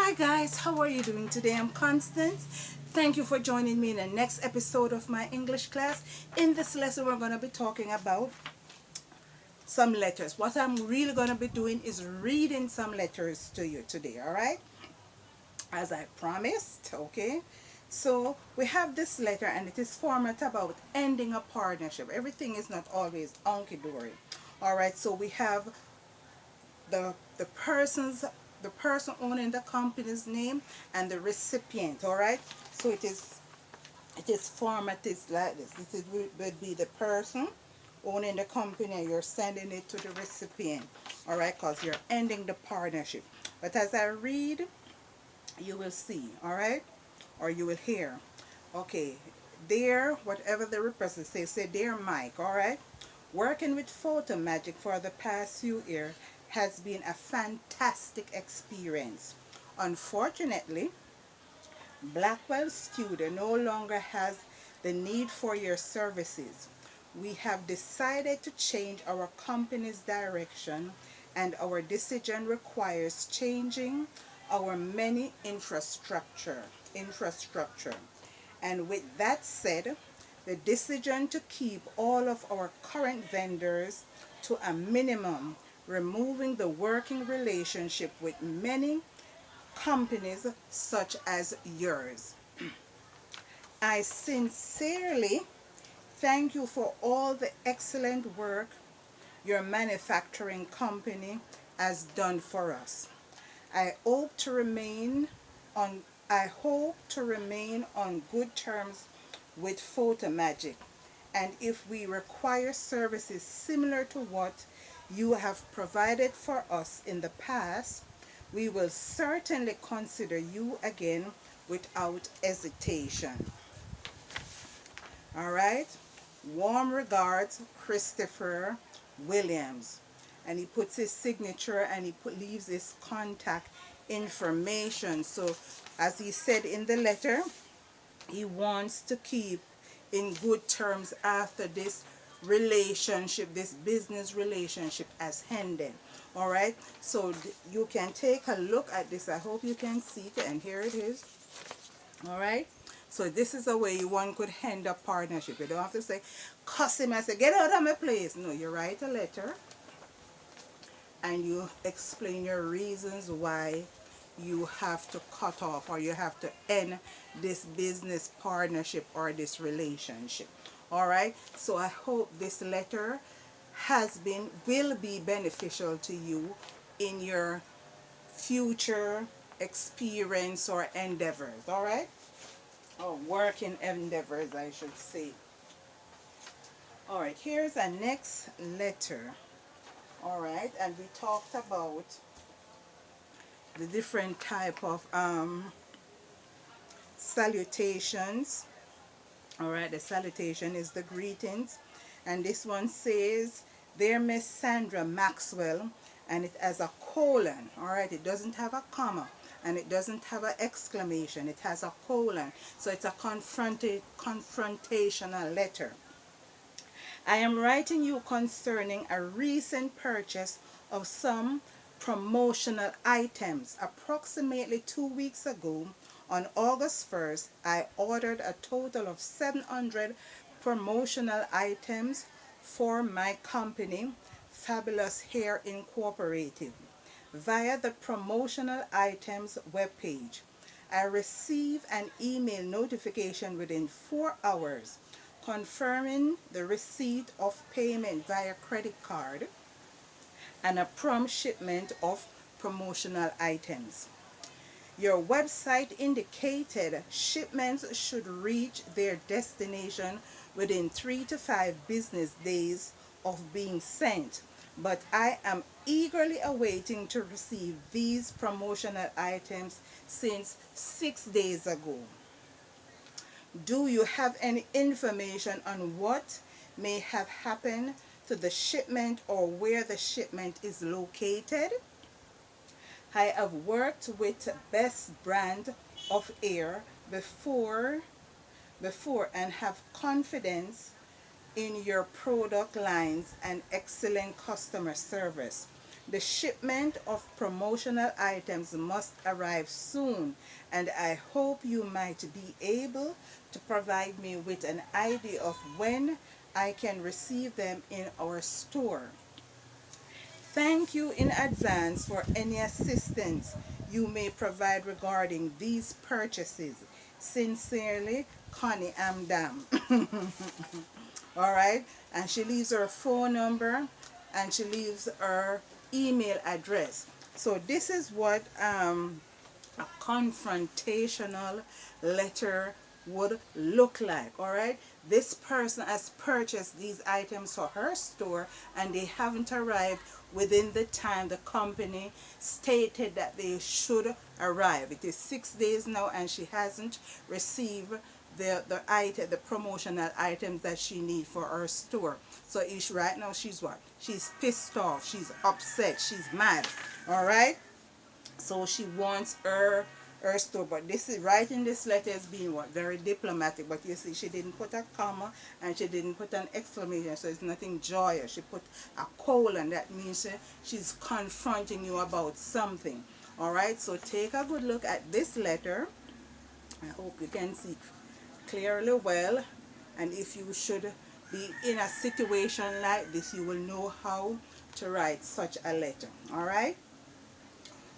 Hi guys, how are you doing today? I'm Constance. Thank you for joining me in the next episode of my English class. In this lesson, we're going to be talking about some letters. What I'm really going to be doing is reading some letters to you today, all right? As I promised, okay? So we have this letter and it is format about ending a partnership. Everything is not always hunky-dory. All right, so we have the person owning the company's name and the recipient. All right, so it is formatted like this. Would be the person owning the company and you're sending it to the recipient. All right, because you're ending the partnership. But as I read, you will see, all right, or you will hear. Okay, dear, whatever the representative say dear Mike. All right, working with photo magic for the past few years has been a fantastic experience. Unfortunately, Blackwell Studio no longer has the need for your services. We have decided to change our company's direction, and our decision requires changing our many infrastructure. And with that said, the decision to keep all of our current vendors to a minimum, removing the working relationship with many companies such as yours. I sincerely thank you for all the excellent work your manufacturing company has done for us. I hope to remain on I hope to remain on good terms with Photomagic, and if we require services similar to what you have provided for us in the past, we will certainly consider you again without hesitation. All right? Warm regards, Christopher Williams. And he puts his signature and leaves his contact information. So, as he said in the letter, he wants to keep in good terms after this relationship, this business relationship has ended. All right, so you can take a look at this. I hope you can see it, and here it is. All right, so this is a way one could end a partnership. You don't have to say cuss him and say get out of my place. No, you write a letter and you explain your reasons why you have to cut off or you have to end this business partnership or this relationship. All right, so I hope this letter will be beneficial to you in your future experience or endeavors. All right, or working endeavors, I should say. All right, here's a next letter. All right, and we talked about the different type of salutations. All right, the salutation is the greetings, and this one says, "Dear Miss Sandra Maxwell," and it has a colon. All right, it doesn't have a comma and it doesn't have an exclamation. It has a colon, so it's a confrontational letter. I am writing you concerning a recent purchase of some promotional items. Approximately 2 weeks ago, on August 1st, I ordered a total of 700 promotional items for my company, Fabulous Hair Incorporated, via the promotional items webpage. I received an email notification within 4 hours confirming the receipt of payment via credit card and a prompt shipment of promotional items. Your website indicated shipments should reach their destination within 3 to 5 business days of being sent, but I am eagerly awaiting to receive these promotional items since 6 days ago. Do you have any information on what may have happened to the shipment or where the shipment is located? I have worked with Best Brand of Air before and have confidence in your product lines and excellent customer service. The shipment of promotional items must arrive soon, and I hope you might be able to provide me with an idea of when I can receive them in our store. Thank you in advance for any assistance you may provide regarding these purchases. Sincerely, Connie Amdam. All right, and she leaves her phone number and she leaves her email address. So this is what a confrontational letter would look like. All right, this person has purchased these items for her store and they haven't arrived within the time the company stated that they should arrive. It is 6 days now and she hasn't received the promotional items that she needs for her store. So ish right now she's what? She's pissed off, she's upset, she's mad. All right, so she wants her store, but this is writing this letter is being what, very diplomatic. But you see, she didn't put a comma and she didn't put an exclamation, so it's nothing joyous. She put a colon. That means she's confronting you about something. All right, so take a good look at this letter. I hope you can see clearly well, and if you should be in a situation like this, you will know how to write such a letter. All right.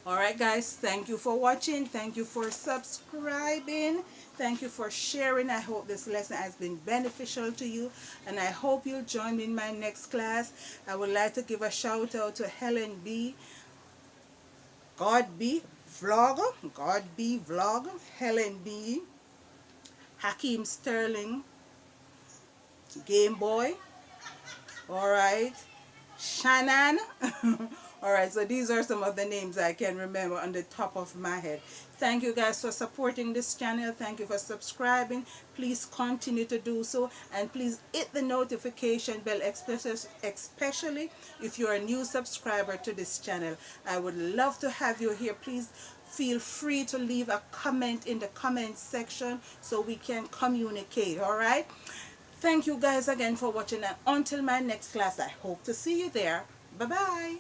Alright guys, thank you for watching, thank you for subscribing, thank you for sharing. I hope this lesson has been beneficial to you, and I hope you'll join me in my next class. I would like to give a shout out to Helen B, God B Vlog, Helen B, Hakeem Sterling, Game Boy, alright, Shannon. Alright, so these are some of the names I can remember on the top of my head. Thank you guys for supporting this channel. Thank you for subscribing. Please continue to do so. And please hit the notification bell, especially if you're a new subscriber to this channel. I would love to have you here. Please feel free to leave a comment in the comment section so we can communicate. Alright? Thank you guys again for watching. And until my next class, I hope to see you there. Bye-bye.